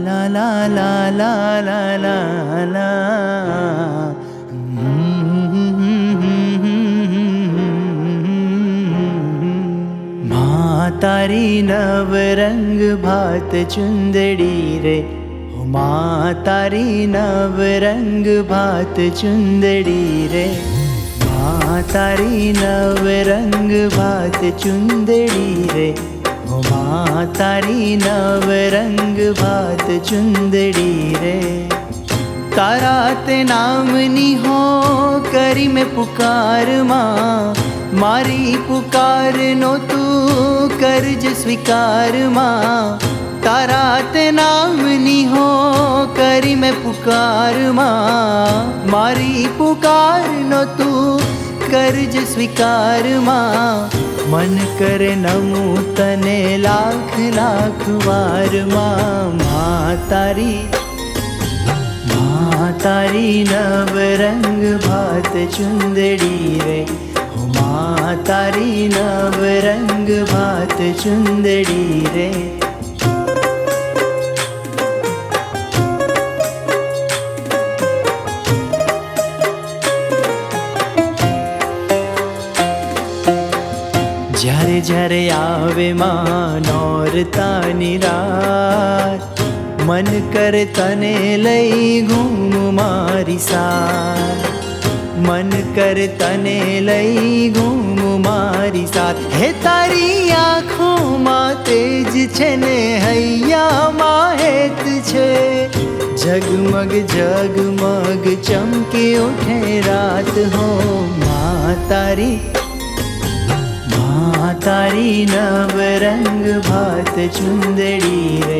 ला ला ला ला ला ला ला माँ तारी नव रंग भात चुंदड़ी रे, माँ तारी नव रंग भात चुंदड़ी रे, माँ तारी नव रंग भात चुंदड़ी रे, माँ तारी नव रंग भात चुंदड़ी रे। तारा ते नामनी हो करी मैं पुकार माँ, मारी पुकार नो तू करज स्वीकार माँ। तारा ते नामनी हो करी मैं पुकार माँ, मारी पुकार नो तू करज स्वीकार माँ। मन करे नमू तने लाख लाख वार माँ। माँ तारी नव रंग भात चुंदड़ी रे, माँ तारी नव रंग भात चुंदड़ी रे। જ્યારે જ્યારે આવે માં નોરતાની રાત, મન કરે તને લઈ ઘૂમ મારી સાથ, મન કરે તને લઈ ઘૂમ મારી સાથ। હે તારી આંખોમાં તેજ છે ને હૈયામાં હેત છે, જગમગ જગમગ ચમકે ઉઠે રાત હો। માँ तारी नव रंग भात चुंदड़ी रे,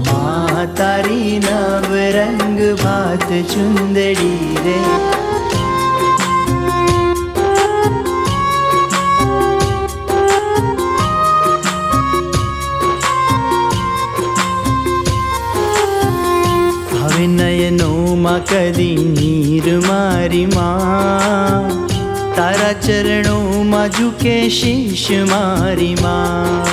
माँ तारी नव रंग भात चुंदड़ी रे। हवे नयनों माँ कदी नीर मारी माँ, तारा चरणों में झुके शीश मारी माँ।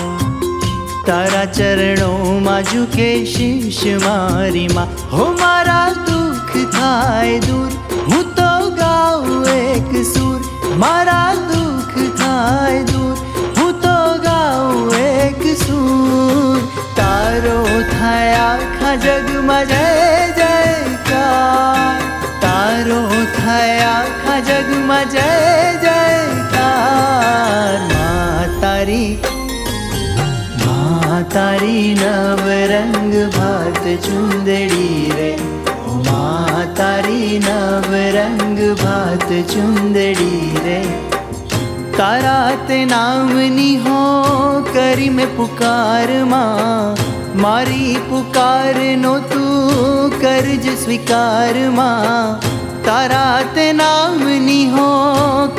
तारा चरणों में झुके शीश मारी माँ। हो मारा दुख थाय दूर, हूँ तो गाऊं एक सुर। मारा दुख थाय दूर, हूँ तो गाऊं एक सुर। तारो थाय आखा जग में जय जयकार, तारो थाय आखा जग में जय जयकार। माँ तारी नव रंग भात चुंदड़ी रे, माँ तारी नव रंग भात चुंदड़ी रे। तारा ते नामनी हो करी मैं पुकार माँ, मारी पुकार नो तू करज स्वीकार माँ। तारा ते नामनी हो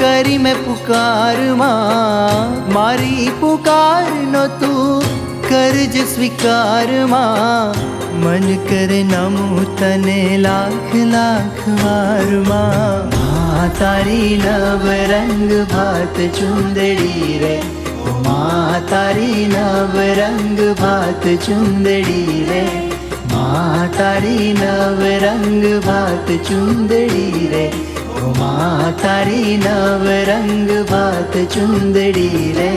करी मैं पुकार माँ, मारी पुकार नो तू करज स्वीकार माँ। मन करे नमू तने लाख लाख वार माँ। माँ तारी नव रंग भात चुंदड़ी रे, माँ तारी नव रंग भात चुंदड़ी रे, माँ तारी नव रंग भात चुंदड़ी रे, माँ तारी नव रंग भात चुंदड़ी रे।